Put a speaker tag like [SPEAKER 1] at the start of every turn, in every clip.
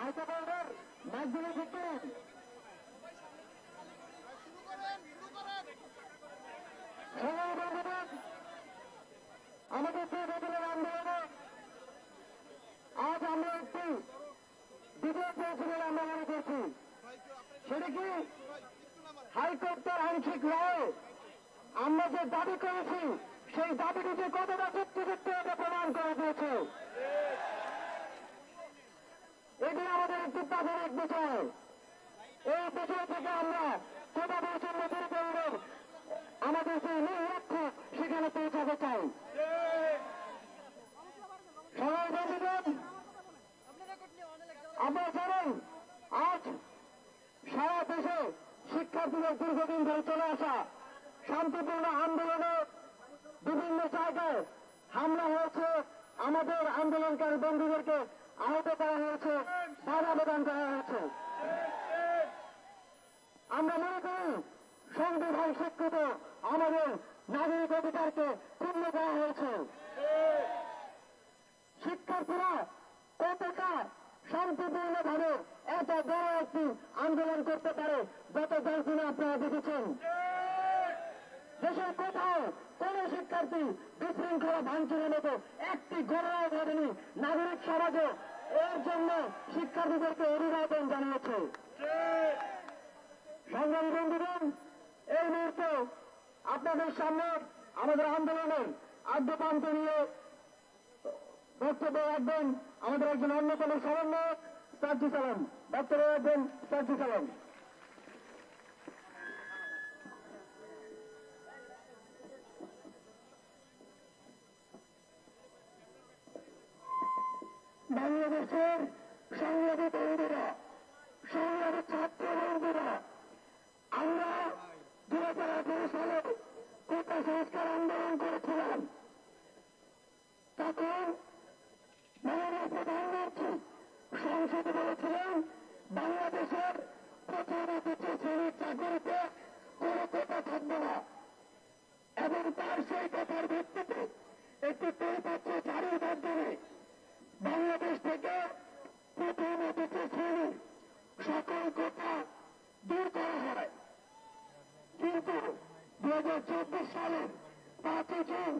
[SPEAKER 1] মাইকা বলবেন মাইকগুলো ঠিক করেন। আমাদের প্রয়োজনের আন্দোলনে আজ আমরা একটি বিজয় প্রয়োজনের আন্দোলন করছি। সেটা কি হাইকোর্টের আংশিক রায় আমরা যে দাবি করেছি সেই দাবিটি যে কতটা যুক্তিযুক্ত এটা প্রমাণ করে দিয়েছে। এটি আমাদের একটি প্রাথমিক বিষয়। এই বিষয় থেকে আমরা কোটা বৈষম্য দূরীকরণের আমাদের যে মূল লক্ষ্য সেখানে পৌঁছাতে চাই। সবাই বন্ধুগণ, আমরা জানেন আজ সারা দেশে শিক্ষার্থীদের দীর্ঘদিন ধরে চলে আসা শান্তিপূর্ণ আন্দোলনে বিভিন্ন জায়গায় হামলা হয়েছে, আমাদের আন্দোলনকারী বন্ধুদেরকে আহত করা হয়েছে, বাধা প্রদান করা হয়েছে। আমরা মনে করি সংবিধান স্বীকৃত আমাদের নাগরিক অধিকারকে ক্ষুণ্ণ করা হয়েছে। শিক্ষার্থীরা কতটা শান্তিপূর্ণভাবে এত বড় একটি আন্দোলন করতে পারে গত 10 দিনে আপনারা দেখেছেন। দেশের কোথাও কোন শিক্ষার্থী বিশৃঙ্খলা ভাঙচুরের মতো একটি ঘটনাও ঘটেনি। নাগরিক সমাজে এর জন্য শিক্ষার্থীদেরকে অভিবাদন জানিয়েছে। সংগ্রামী বন্ধুগণ, এই মুহূর্তে আপনাদের সামনে আমাদের আন্দোলনের আদ্যপ্রান্ত নিয়ে বক্তব্য রাখবেন আমাদের একজন অন্যতম সমন্বয়ক সাজ্জু সালাম। বক্তব্য রাখবেন সাজ্জু সালাম। বাংলাদেশের সংগ্রামী বন্ধুরা, সংগ্রামী ছাত্র বন্ধুরা, আমরা 2018 সালে কোটা সংস্কার আন্দোলন করেছিলাম। তখন মাননীয় প্রধানমন্ত্রী সংসদে বলেছিলেন বাংলাদেশের প্রথম ও দ্বিতীয় শ্রেণীর চাকরিতে কোন কোটা থাকবে না, এবং তার সেই কথার ভিত্তিতে একটি পরিপত্র জারির মাধ্যমে বাংলাদেশ থেকে প্রথম ও দ্বিতীয় শ্রেণীর সকল কোটা দূর করা হয়। কিন্তু 2024 সালের 5 জুন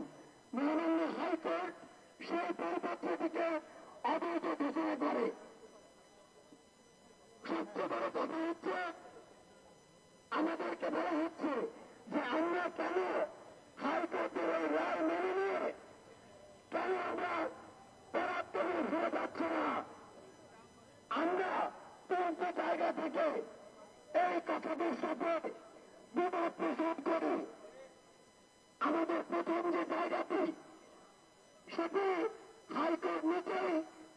[SPEAKER 1] মহামান্য হাইকোর্ট সেই পরিপত্রটিকে অবৈধ ঘোষণা করে। সবচেয়ে বড় কথা হচ্ছে আমাদেরকে বলা হচ্ছে যে আমরা কেন হাইকোর্টের ওই রায় মেনে নিয়ে কেন আমরা পরাত্মহীন হয়ে যাচ্ছি না। আমরা 3টি জায়গা থেকে এই কথাটির সাথে বিবাদ পোষণ করি। আমাদের প্রথম যে জায়গাটি সেটি হাইকোর্ট নিজেই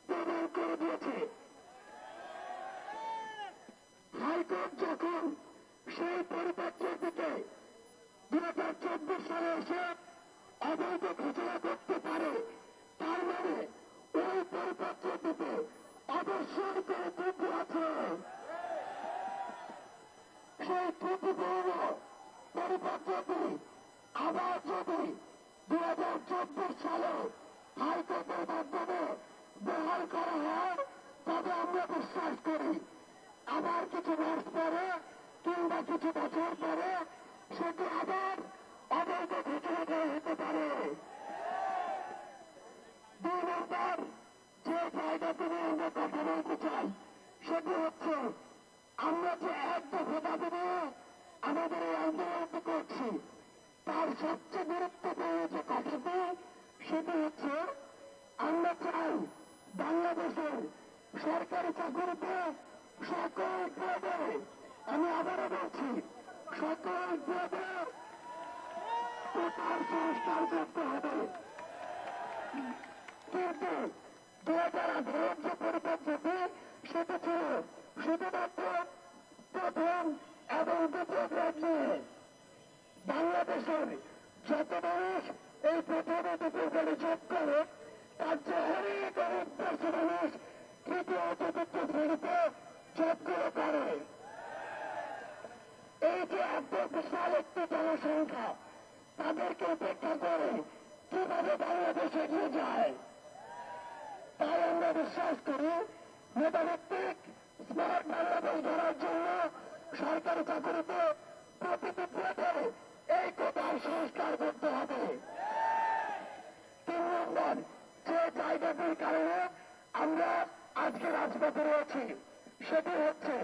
[SPEAKER 1] প্রদান করে দিয়েছে। হাইকোর্ট যখন সেই পরিপত্রের দিকে 2024 সালে এসে অবৈধ ঘোষণা করতে পারে, তার মানে ওই পরিপত্রের দিকে অবশ্যই করে ত্রুটি আছে। সেই ত্রুটিপূর্ণ পরিপত্রটি আবার যদি 2024 সালে হাইকোর্টের মাধ্যমে বহাল করা হয়, তবে আমরা বিশ্বাস করি আবার কিছু মাস পরে কিংবা কিছু বছর পরে সেটি আবার অবৈধ ঘোষণা করা হতে পারে। 2 নম্বর যে জায়গাটি নিয়ে আমরা কথা বলতে চাই সেটি হচ্ছে আমরা যে এক দফা দাবি নিয়ে আমাদের এই আন্দোলনটি করছি, তার সবচেয়ে গুরুত্বপূর্ণ যে কথাটি সেটি হচ্ছে আমরা চাই বাংলাদেশের সরকারি চাকরিতে সকল গ্রেডে, আমি আবারও বলছি, সকল গ্রেডে কোটার সংস্কার করতে হবে। কিন্তু 2018 যে পরিপত্রটি সেটা ছিল শুধুমাত্র প্রথম এবং দ্বিতীয় গ্রেড নিয়ে। বাংলাদেশের যত মানুষ এই প্রথম ও দ্বিতীয় গ্রেডে যোগ করে তার চেয়ে অনেক অনেক বেশি মানুষ তৃতীয় ও চতুর্থ শ্রেণীতে যোগগুলো করে। এই যে এত বিশাল একটি জনসংখ্যা, তাদেরকে উপেক্ষা করে কিভাবে বাংলাদেশ এগিয়ে যায়, তাই আমরা বিশ্বাস করি মেধাভিত্তিক স্মার্ট বাংলাদেশ গড়ার জন্য সরকারি চাকরিতে প্রতিটি গ্রেডে এই কোটার সংস্কার করতে হবে। 3 নম্বর, যে জায়গাটির কারণে আমরা আজকে রাজপথে রয়েছি সেটি হচ্ছে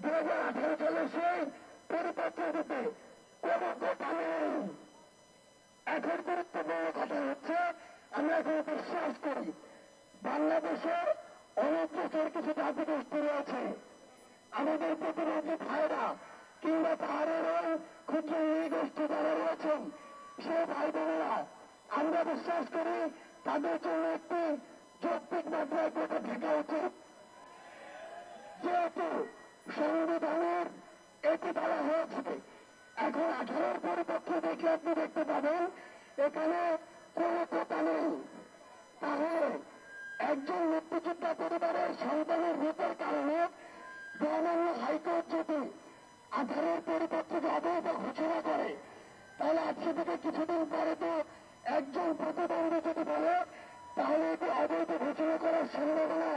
[SPEAKER 1] 2018 সালে সেই পরিপত্রটিতে কোন কোটা নেই। এখন গুরুত্বপূর্ণ কথা হচ্ছে, আমরা এখন বিশ্বাস করি বাংলাদেশের অনেক দেশের কিছু জাতিগোষ্ঠী রয়েছে, আমাদের প্রতিনিধি ভাইরা কিংবা পাহাড়ের ওই ক্ষুদ্র নৃগোষ্ঠী যারা রয়েছেন সে ভাই বোনেরা, আমরা বিশ্বাস করি তাদের জন্য একটি যৌক্তিক মাত্রায় কোটা থাকা উচিত। যেহেতু সংবিধানের এটি বলা হয়েছে, এখন 18 পরিপত্র দেখে আপনি দেখতে পাবেন এখানে কোন কোটা নেই। তাহলে একজন মুক্তিযোদ্ধা পরিবারের সন্তানের মৃত্যুর কারণে মহামান্য হাইকোর্ট যদি 18 পরিপত্রকে অবৈধ ঘোষণা করে, তাহলে আজকে থেকে কিছুদিন পরে তো একজন প্রতিবন্ধী যদি বলে, তাহলে এটি অবৈধ ঘোষণা করার সম্ভাবনা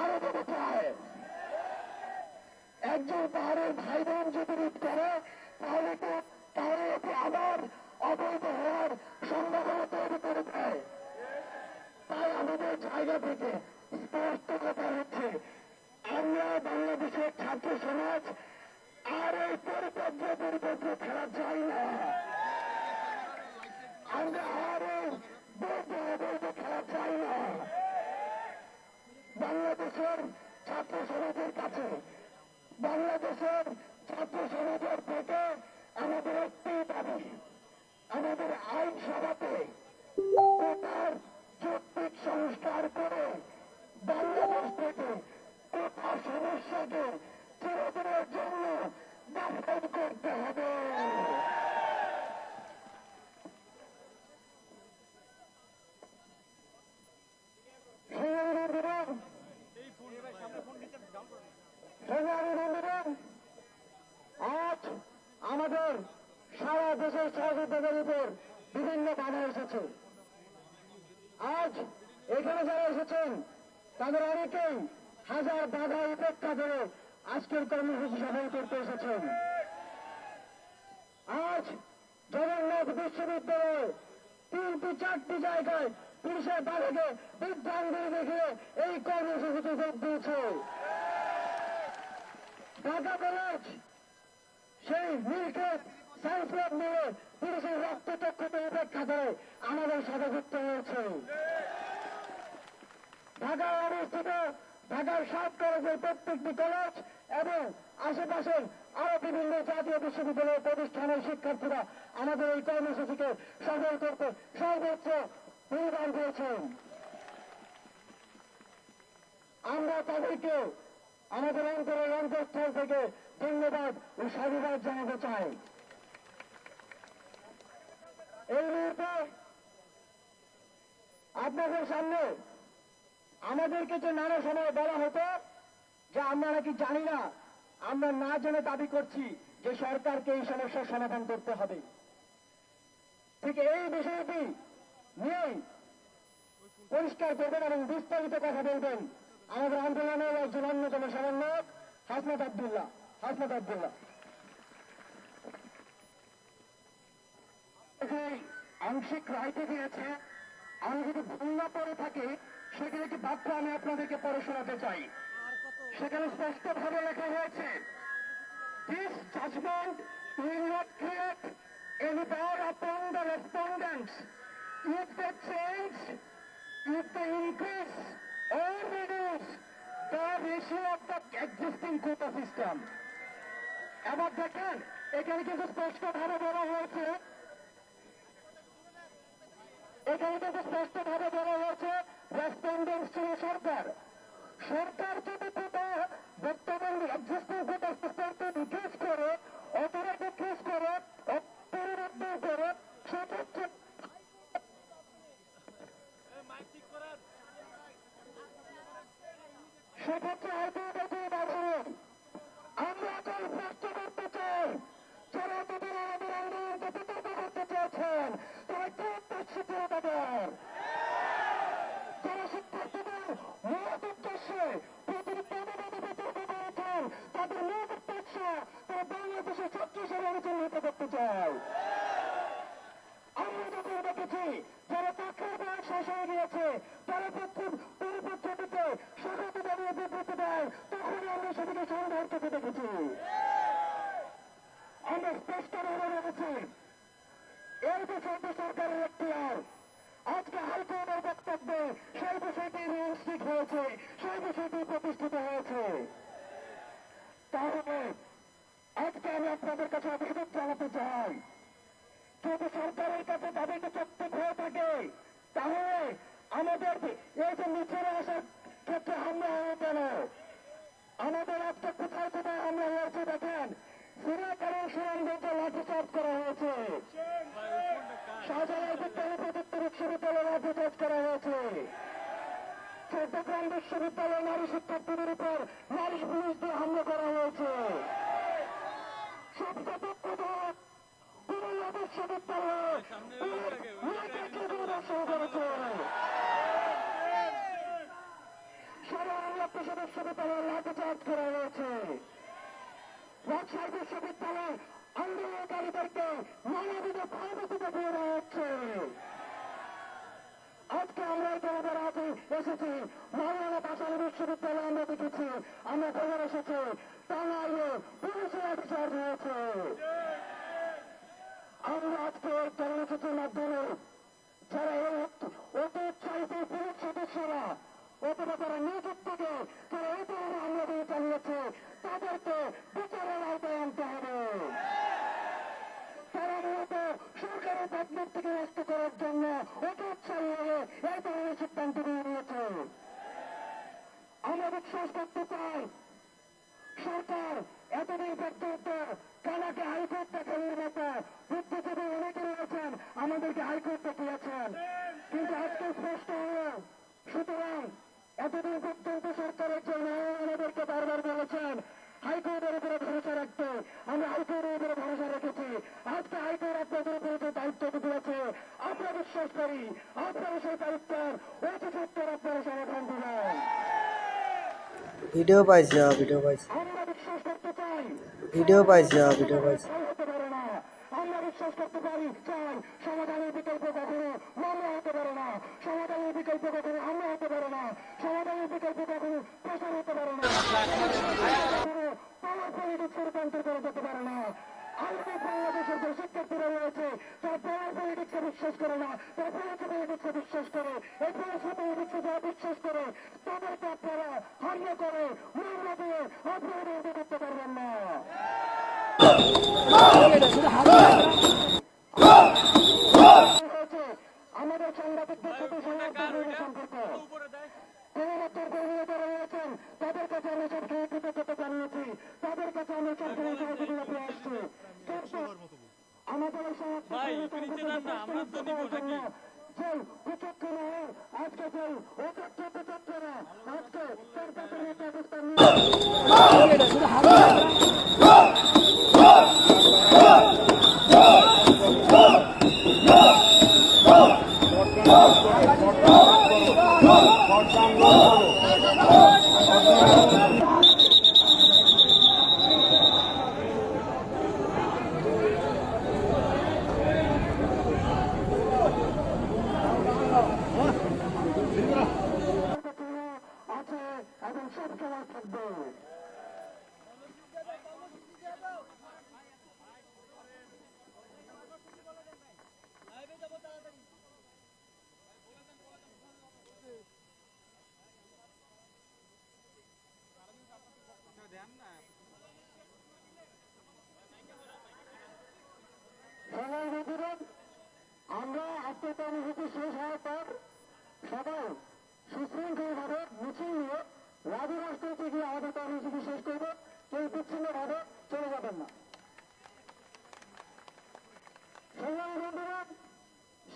[SPEAKER 1] আরো বেড়ে যায়। একজন পাহাড়ের ভাই বোন যদি রিট করে, তাহলে এটি আবার অবৈধ হওয়ার সম্ভাবনা তৈরি করে দেয়। তাই আমাদের জায়গা থেকে স্পষ্ট কথা হচ্ছে, আমরা বাংলাদেশের ছাত্র সমাজ আর এই পরিপত্র খেলা চাই না। আমরা আর এই বৈধ খেলা চাই না। বাংলাদেশের ছাত্র সমাজের কাছে, বাংলাদেশের ছাত্র সমাজের থেকে আমাদের একটি দাবি, আমাদের আইনসভাতে কোটার যৌক্তিক সংস্কার করে বাংলাদেশ থেকে কোটা সমস্যাকে চিরদিনের জন্য দাফন করতে হবে। আজ আমাদের সারা দেশের সহযোদ্ধাদের উপর বিভিন্ন বাধা এসেছে। আজ এখানে যারা এসেছেন তাদের অনেকেই হাজার বাধা উপেক্ষা করে আজকের কর্মসূচি সফল করতে এসেছেন। আজ জগন্নাথ বিশ্ববিদ্যালয়ে 3-4টি জায়গায় পুলিশের বাধাকে বিভ্রান্তি দেখিয়ে এই কর্মসূচিতে যোগ দিয়েছে। ঢাকা কলেজ সেই নীলক্ষেত সায়েন্স ল্যাব নিয়ে পুলিশের রক্তচক্ষুতে উপেক্ষা করে আমাদের সাথে যুক্ত হয়েছে। ঢাকায় অবস্থিত ঢাকার 7 কলেজের প্রত্যেকটি কলেজ এবং আশেপাশের আরো বিভিন্ন জাতীয় বিশ্ববিদ্যালয় প্রতিষ্ঠানের শিক্ষার্থীরা আমাদের এই কর্মসূচিকে সফল করতে সর্বোচ্চ বলিদান দিয়েছেন। আমরা তাদেরকে আমাদের অন্তরের অন্তঃস্থল থেকে ধন্যবাদ ও সাধুবাদ জানাতে চাই। এই মুহূর্তে আপনাদের সামনে আমাদেরকে যে নানা সময় বলা হতো যে আমরা নাকি জানি না, আমরা না জেনে দাবি করছি যে সরকারকে এই সমস্যার সমাধান করতে হবে। ঠিক এই বিষয়টি নিয়েই পরিষ্কার করবেন এবং বিস্তারিত কথা বলবেন আমাদের আন্দোলনের একজন অন্যতম সমন্বয়ক হাসনাত আব্দুল্লাহ। আংশিক রায়টি দিয়েছে, আমি যদি ভুল না পড়ে থাকি সেখানে একটি বাক্য আমি আপনাদেরকে পড়ে শোনাতে চাই। সেখানে স্পষ্টভাবে লেখা হয়েছে, this judgement will not create any bar upon the respondents if they change, if they increase or reduce the ratio of the existing quota system. এবার দেখেন এখানে কিন্তু স্পষ্টভাবে বলা হয়েছে, রেসপন্ডেন্টস ছিল সরকার। সরকার যদি কোটা বর্তমান এক্সিস্টিং কোটা সিস্টেমকে ডিক্রিজ করে, অথবা ডিক্রিজ করে, পরিবর্তন করে, সেক্ষেত্রে হয়তো এটাকে বাড়াবেন। আমরা এখন স্পষ্ট করতে চাই, যারা তাদের আমাদের আন্দোলনকে বিতর্ক করতে চেয়েছেন তারা কি উদ্দেশ্য ছিল তাদের? যারা শিক্ষার্থীদের মূলত উদ্দেশ্যে দিয়েছে, পরিপত্রটিতে স্বাগত জানিয়ে বিবৃতি দেয়, তখনই আমরা সেটিকে সন্দেহের চোখে দেখেছি। আমরা স্পষ্টভাবে বলেছি এই বিষয়টি সরকারের এখতিয়ার। আজকে হাইকোর্টের বক্তব্যে সেই বিষয়টি নিশ্চিত হয়েছে, সেই বিষয়টি প্রতিষ্ঠিত হয়েছে। তাহলে আজকে আমি আপনাদের কাছে অভিযোগ জানাতে চাই, যদি সরকারের কাছে দাবিটি যৌক্তিক হয়ে থাকে, তাহলে আমাদের এই যে মিছিলে আসার ক্ষেত্রে হামলা হয়ে গেল, আমাদের আজকে কোথায় কোথায় হামলা হয়েছে দেখেন। সিরিয়াকালীন সুনামগঞ্জে লাঠিচার্জ করা হয়েছে, শাহজালাল বিজ্ঞানী প্রযুক্তি বিশ্ববিদ্যালয়ে লাঠিচার্জ করা হয়েছে, চট্টগ্রাম বিশ্ববিদ্যালয়ে নারী শিক্ষার্থীদের উপর নারী পুলিশ দিয়ে হামলা করা হয়েছে। সবচেয়ে দুঃখজনক, কুমিল্লা বিশ্ববিদ্যালয়ে দর্শন করেছে। সাধারণ বিশ্ববিদ্যালয়ে লাঠিচার্জ করা হয়েছে। রাজশাহী বিশ্ববিদ্যালয়ে আন্দোলনকারীদেরকে নানাবিধ ভয়ভীতিতে দিয়ে দেওয়া হচ্ছে। আজকে আমরা জনতার হাতে এসেছি, মৌলানা ভাসানী বিশ্ববিদ্যালয়ে আমরা দেখেছি, আমরা খবর এসেছে টাঙ্গাইলে পুলিশের লাঠিচার্জ হয়েছে। আমরা আজকে এই কর্মসূচির মাধ্যমে যারা এই অতি উৎসাহিত পুলিশ সদস্যরা অথবা যারা নিযুক্ত থেকে যারা এই ধরনের হামলা দিয়ে চালিয়েছে, তাদেরকে বিচারের আওতায় আনতে হবে। তারা মূলত সরকারের বাজেট থেকে নষ্ট করার জন্য অতি উৎসাহী হয়ে এই ধরনের সিদ্ধান্ত নিয়ে নিয়েছে। আমরা বিশ্বাস করতে চাই সরকার এতদিন পর্যন্ত কানাকে হাইকোর্ট দেখানোর মতো বুদ্ধিজীবী অনেকে রয়েছেন, আমাদেরকে হাইকোর্ট দেখিয়েছেন, কিন্তু আজকে স্পষ্ট হলো। সুতরাং এতদিন পর্যন্ত সরকারের জন্য আমাদেরকে বারবার বলেছেন হাইকোর্টের উপরে ভরসা রাখতে, আমরা হাইকোর্টের উপরে ভরসা রেখেছি। আজকে হাইকোর্ট আপনাদের উপরে যে দায়িত্ব দিয়েছে, আমরা বিশ্বাস করি আপনারা সেই দায়িত্বের অতি সত্তর আপনারা সমাধান দিবেন।
[SPEAKER 2] ভিডিও পাইছি, ভিডিও পাইছি,
[SPEAKER 1] আমরা বিশ্বাস করতে চাই
[SPEAKER 2] ভিডিও পাইছি, ভিডিও পাইছি।
[SPEAKER 1] হতে পারে না। আমরা বিশ্বাস করতে পারি চাই সমাধানের বিকল্প কখনো মামলা হতে পারে না, সমাধানের বিকল্প কখনো হামলা হতে পারে না, সমাধানের বিকল্প কখনো প্রচার হতে পারে না, পাওয়ার পলিটিক্সে রূপান্তর করা যেতে পারে না। আমাদের বাংলাদেশের যে শিক্ষার্থীরা রয়েছে তারা পাওয়ার পলিটিক্সে বিশ্বাস করে না, তারা পলিসি পলিটিক্সে বিশ্বাস করে। এই পলিসি পলিটিক্সে যারা বিশ্বাস করে তাদেরকে আপনারা হামলা করে মামলা দিয়ে আপনারা বন্ধ করতে পারবেন না। আমাদের সাংবাদিকদের সাথে সম্পর্ক গণমাধ্যম কর্মীরা যারা রয়েছেন তাদের কাছে আমি সবসময় কৃতজ্ঞতা জানিয়েছি, তাদের কাছে আমি সবসময় সহযোগিতা পেয়ে আসছি। কিন্তু আমাদের এই যে কুচক্রীরা আজকে যে অযোগ্য কুচক্রীরা আজকে সরকারের মতো অবস্থান নিয়ে আছে এবং সবসময় থাকবে। আমরা আজকে কর্মসূচি শেষ হওয়ার পর সবাই সুশৃঙ্খল ভাবে মিছিল নিয়ে রাজু রাষ্ট্রতে গিয়ে আমাদের কর্মসূচি শেষ করবো। কেউ বিচ্ছিন্ন ভাবে চলে যাবেন না।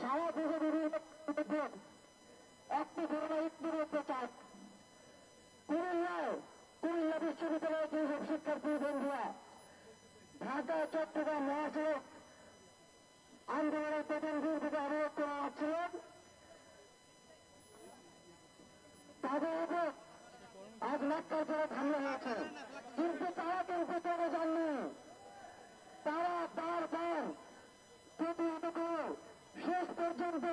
[SPEAKER 1] সারা দেশে বিভিন্ন একটি ঘটনা একটি চাপ কুমিল্লা বিশ্ববিদ্যালয়ের যেসব শিক্ষার্থী বন্ধুরা ঢাকা চট্টগ্রাম মহাসড়ক আন্দোলনের প্রথম দিন থেকে অবরোধ করা হচ্ছিল, তাদের উপর আজ লাখ হামলা হয়েছে, কিন্তু তারা কিন্তু চলে যাননি। তারা বারবার প্রতিহত করে শেষ পর্যন্ত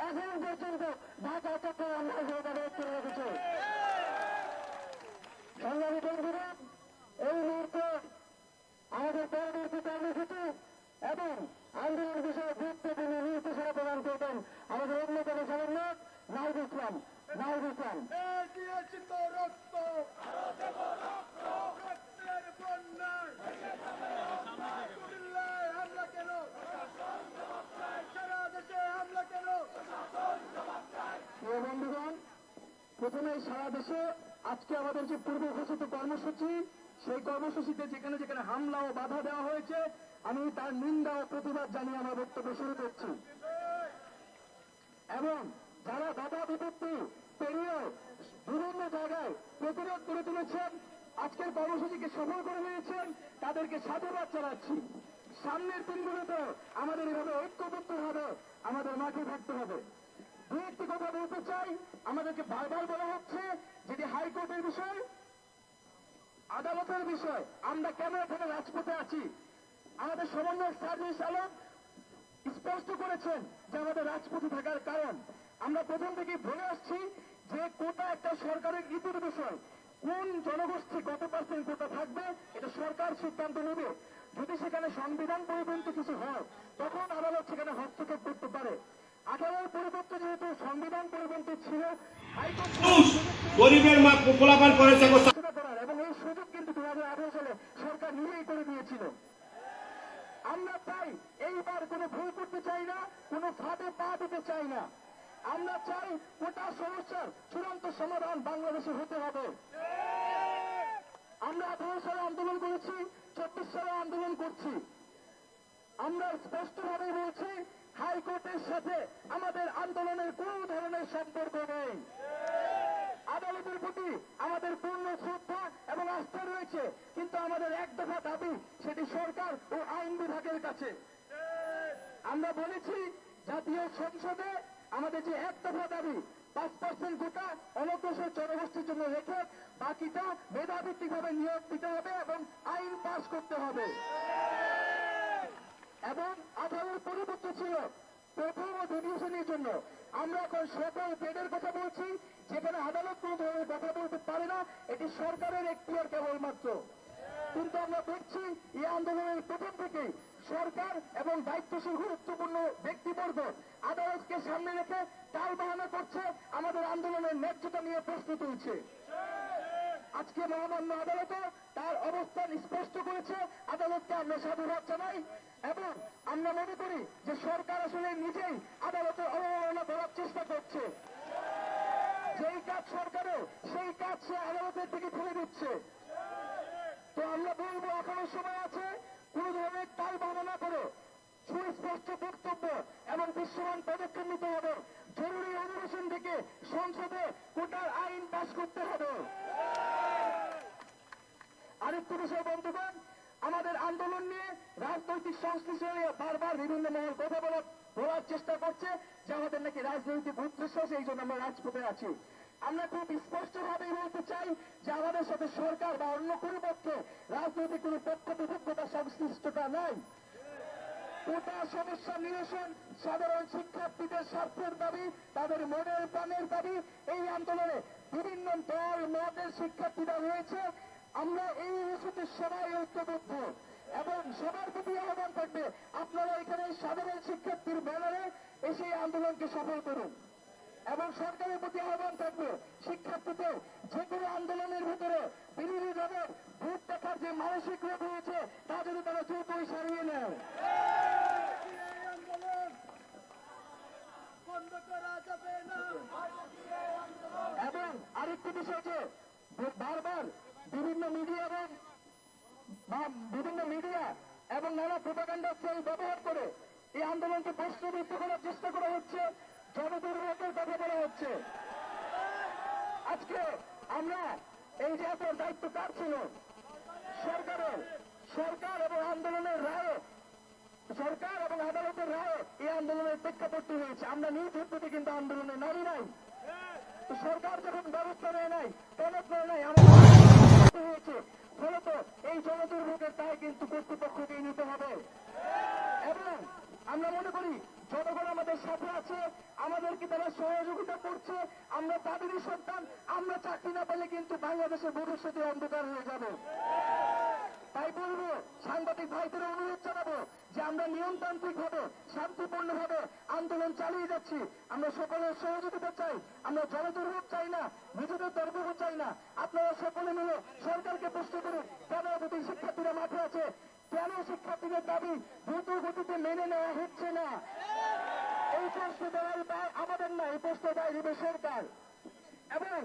[SPEAKER 1] এখন পর্যন্ত ঢাকা চট্টগ্রাম হাইকোর্টে করে রেখেছে। সংগ্রামী বন্ধুরা, এই মুহূর্তে আমাদের পরবর্তী কর্মসূচি এবং আন্দোলন বিষয়ে গুরুত্বপূর্ণ নির্দেশনা প্রদান করবেন আমাদের অন্যতম সমন্বয়ক নাহিদ ইসলাম।
[SPEAKER 3] দিয়েছি তো রক্ত, রক্তের বন্যায় কুমিল্লায় হামলা কেন, সারা দেশে হামলা কেন?
[SPEAKER 1] প্রিয় বন্ধুগণ, প্রথমে সারা দেশে আজকে আমাদের যে পূর্ব ঘোষিত কর্মসূচি, সেই কর্মসূচিতে যেখানে যেখানে হামলা ও বাধা দেওয়া হয়েছে, আমি তার নিন্দা ও প্রতিবাদ জানিয়ে আমার বক্তব্য শুরু করছি। এবং যারা বাধা বিপত্তি পেরিয়ে বিভিন্ন জায়গায় প্রতিরোধ করে তুলেছেন, আজকের কর্মসূচিকে সফল করে নিয়েছেন, তাদেরকে সাধুবাদ জানাচ্ছি। সামনের দিনগুলোতে আমাদের এভাবে ঐক্যবদ্ধভাবে আমাদের মাঠে থাকতে হবে। দু একটি কথা বলতে চাই। আমাদেরকে বারবার বলা হচ্ছে যেটি হাইকোর্টের বিষয়, আদালতের বিষয়, আমরা কেন এখানে রাজপথে আছি। আমাদের সমন্বয় সার্ভিস আলোক স্পষ্ট করেছেন যে আমাদের রাজপথে থাকার কারণ। আমরা প্রথম থেকে বলে আসছি যে কোটা একটা সরকারের ইতির বিষয়। কোন জনগোষ্ঠী কত পার্সেন্ট কোটা থাকবে এটা সরকার সিদ্ধান্ত নেবে। যদি সেখানে সংবিধান পরিপন্থী কিছু হয় তখন আদালত সেখানে হস্তক্ষেপ করতে পারে। 18 পরিবর্তন যেহেতু সংবিধান পরিপন্থী ছিল, হাইকোর্ট
[SPEAKER 3] গরিবের মা পোলাপান করেছে
[SPEAKER 1] করার এবং এই সুযোগ কিন্তু 2018 সালে সরকার নিজেই করে দিয়েছিল। আমরা চাই এইবার কোনো ভুল করতে চাই না, কোনো ফাঁদে পা দিতে চাই না। আমরা চাই কোটা সমস্যার চূড়ান্ত সমাধান বাংলাদেশে হতে হবে। আমরা 18 সালে আন্দোলন করেছি, 34 সালে আন্দোলন করছি। আমরা স্পষ্টভাবে বলছি হাইকোর্টের সাথে আমাদের আন্দোলনের কোন ধরনের সম্পর্ক নেই। আদালতের প্রতি আমাদের পূর্ণ শ্রদ্ধা এবং আস্থা রয়েছে, কিন্তু আমাদের এক দফা দাবি সেটি সরকার ও আইন বিভাগের কাছে। আমরা বলেছি জাতীয় সংসদে আমাদের যে এক দফা দাবি 5% কোটা অনগ্রসর জনগোষ্ঠীর জন্য রেখে বাকিটা মেধাভিত্তিকভাবে নিয়োগ দিতে হবে এবং আইন পাস করতে হবে। এবং 18 পরিবর্তন ছিল প্রথম ও দ্বিতীয় শ্রেণীর জন্য। আমরা এখন সকল বেডের কথা বলছি, যেখানে আদালত কোন ধরনের কথা বলতে পারে না, এটি সরকারের এখতিয়ার কেবলমাত্র। কিন্তু আমরা দেখছি এই আন্দোলনের প্রথম থেকেই সরকার এবং দায়িত্বশীল গুরুত্বপূর্ণ ব্যক্তিবর্গ আদালতকে সামনে রেখে টাল বাহানা করছে, আমাদের আন্দোলনের ন্যায্যতা নিয়ে প্রশ্ন তুলছে। আজকে মহামান্য আদালত তার অবস্থান স্পষ্ট করেছে, আদালতকে আমরা সাধুবাদ জানাই। এবং আমরা মনে করি যে সরকার আসলে নিজেই আদালতের অবমাননা করার চেষ্টা করছে। যেই কাজ সরকারের, সেই কাজ সে আদালতের দিকে ফেলে দিচ্ছে। তো আমরা বলবো এখনো সময় আছে, কোন ধরনের টাল বাহানা করে সুস্পষ্ট বক্তব্য এবং দৃশ্যমান পদক্ষেপ নিতে হবে। জরুরি অধিবেশন থেকে সংসদে কোটার আইন পাস করতে হবে। আরেকটি বিষয় বন্ধুগণ, আমাদের আন্দোলন নিয়ে রাজনৈতিক সংশ্লিষ্ট বারবার বিভিন্ন মহল কথা বলার চেষ্টা করছে যে আমাদের নাকি রাজনৈতিক উদ্দেশ্য, সেই জন্য আমরা রাজপথে আছি। আমরা খুব স্পষ্টভাবে বলতে চাই যে আমাদের সাথে সরকার বা অন্য কোনো পক্ষে রাজনৈতিক কোনো পক্ষপাতিত্বতা সংশ্লিষ্টতা নাই। কোটা সমস্যা নিরসন সাধারণ শিক্ষার্থীদের স্বার্থের দাবি, তাদের মনের প্রাণের দাবি। এই আন্দোলনে বিভিন্ন দল মতের শিক্ষার্থীরা রয়েছে। আমরা এই ইস্যুতে সবাই ঐক্যবদ্ধ এবং সবার প্রতি আহ্বান থাকবে, আপনারা এখানে সাধারণ শিক্ষার্থীর ব্যানারে এসে আন্দোলনকে সফল করুন। এবং সরকারের প্রতি আহ্বান থাকবে শিক্ষার্থীদের যে কোনো আন্দোলনের ভিতরে বিরোধী দলের ভোট দেখার যে মানসিক রোগ রয়েছে তা যদি তারা দ্রুতই সারিয়ে নেয়। এবং আরেকটি বিষয় যে বারবার বিভিন্ন মিডিয়া এবং নানা প্রোপাগান্ডা সেল ব্যবহার করে এই আন্দোলনকে প্রশ্নবিদ্ধ করার চেষ্টা করা হচ্ছে, জনদুর্ভোগের কথা বলা হচ্ছে। আজকে আমরা এই যে এত দায়িত্ব কার ছিল সরকারের, সরকার এবং আন্দোলনের রায়ে, সরকার এবং আদালতের রায়ে এই আন্দোলনের প্রেক্ষাপটটি হয়েছে। আমরা নিজ উদ্যোগে কিন্তু আন্দোলনে নামি নাই। তো সরকার যখন ব্যবস্থা নেয় নাই, টনক নেয় নাই, আমাদের হয়েছে। ফলত এই জনদুর্ভোগের দায় কিন্তু কর্তৃপক্ষকেই নিতে হবে। এবং আমরা মনে করি জনগণ আমাদের সাথে আছে, আমাদেরকে তারা সহযোগিতা করছে, আমরা তাদেরই সন্তান। আমরা চাকরি না পেলে কিন্তু বাংলাদেশের ভবিষ্যতে অন্ধকার হয়ে যাবে। তাই বলবো, সাংবাদিক ভাইদের অনুরোধ জানাবো যে আমরা নিয়মতান্ত্রিক ভাবে শান্তিপূর্ণ ভাবে আন্দোলন চালিয়ে যাচ্ছি। আমরা সকলের সহযোগিতা চাই, আমরা জনদুর্ভোগ চাই না, নিজেদের দুর্ভোগ চাই না। আপনারা সকলে মিলে সরকারকে প্রশ্ন করুন, কেন এতদিন শিক্ষার্থীরা মাঠে আছে, কেন শিক্ষার্থীদের দাবি দ্রুত গতিতে মেনে নেওয়া হচ্ছে না। এই প্রশ্ন দেওয়ার দায় আমাদের না, এই প্রশ্ন দায় দিবে সরকার। এবং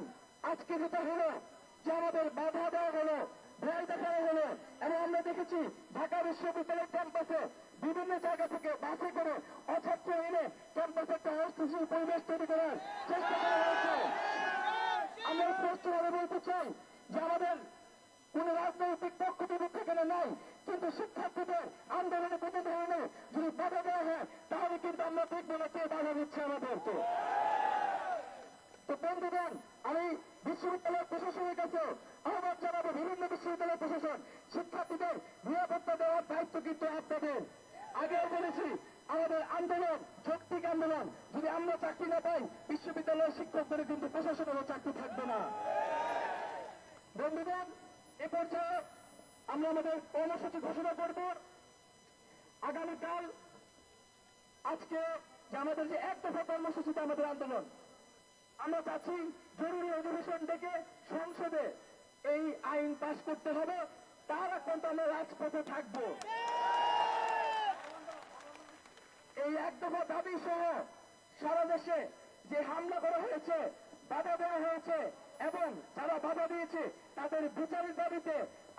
[SPEAKER 1] আজকে যেটা হলো যে আমাদের বাধা দেওয়া হলো, ভয় দেখানো হলো, এবং আমরা দেখেছি ঢাকা বিশ্ববিদ্যালয়ের ক্যাম্পাসে বিভিন্ন জায়গা থেকে বাসে করে অছাত্র এনে ক্যাম্পাসে একটা অস্থিতিশীল পরিবেশ তৈরি করার চেষ্টা করা হয়েছে। আমরা স্পষ্টভাবে বলতে চাই যে আমাদের কোন রাজনৈতিক পক্ষ বিপক্ষ এখানে নাই, কিন্তু শিক্ষার্থীদের আন্দোলনে কোনো ধরনের যদি বাধা দেওয়া হয় তাহলে কিন্তু আমরা দেখবো না কে বাধা দিচ্ছে আমাদেরকে। তো বন্ধুগণ, আমি বিশ্ববিদ্যালয় প্রশাসনের কাছে আহ্বান জানাবো, বিভিন্ন বিশ্ববিদ্যালয় প্রশাসন, শিক্ষার্থীদের নিরাপত্তা দেওয়ার দায়িত্ব কিন্তু আপনাদের। আগেও বলেছি, আমাদের আন্দোলন যৌক্তিক আন্দোলন। যদি আমরা চাকরি না পাই, বিশ্ববিদ্যালয়ের শিক্ষকদের কিন্তু প্রশাসনেরও চাকরি থাকবে না। বন্ধুগণ, এ পর্যায়ে আমরা আমাদের কর্মসূচি ঘোষণা করব। আগামীকাল আজকে যে আমাদের যে এক দফা কর্মসূচিতে আমাদের আন্দোলন, আমরা চাচ্ছি জরুরি অধিবেশন ডেকে সংসদে এই আইন পাশ করতে হবে, তার এখন তো আমরা রাজপথে থাকবো। এই এক দফা দাবি সহ সারা দেশে যে হামলা করা হয়েছে, বাধা দেওয়া হয়েছে, এবং যারা বাধা দিয়েছে তাদের বিচারের দাবিতে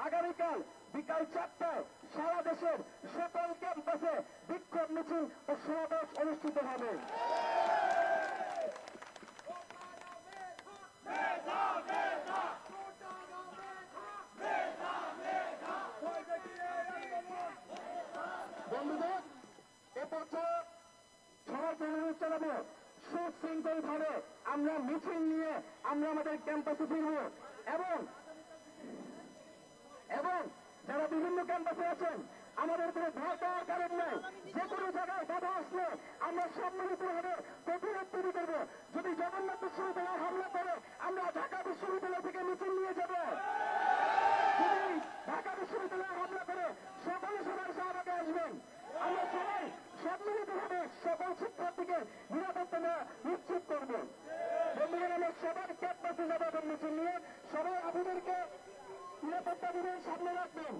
[SPEAKER 1] আগামীকাল বিকাল 4টায় সারা দেশের সকল ক্যাম্পাসে বিক্ষোভ মিছিল ও সমাবেশ অনুষ্ঠিত হবে। বন্ধুদের, এ পর্যায়ে সবাইকে অনুরোধ জানাবো, সুশৃঙ্খল ভাবে আমরা মিছিল নিয়ে আমরা আমাদের ক্যাম্পাসে ফিরব। এবং যারা বিভিন্ন ক্যাম্পাসে আছেন, আমাদের কোনো ভয় পাওয়ার কারণ নাই। যে কোনো জায়গায় বাধা আসলে আমরা সম্মিলিতভাবে প্রতিরোধ তৈরি করব। যদি জগন্নাথ বিশ্ববিদ্যালয় হামলা করে, আমরা ঢাকা বিশ্ববিদ্যালয় থেকে মিছিল নিয়ে যাব। যদি ঢাকা বিশ্ববিদ্যালয় হামলা করে, সকলে সবার শাহবাগে আসবেন। আমরা সবাই সম্মিলিতভাবে সকল শিক্ষার্থীকে নিরাপত্তা নিশ্চিত করব। বন্ধুগণ, আমরা সবার ক্যাম্পাসে যাবো এবং মিছিল নিয়ে। সবাই আপনাদেরকে নিরাপত্তা দিবেন, সামনে রাখবেন।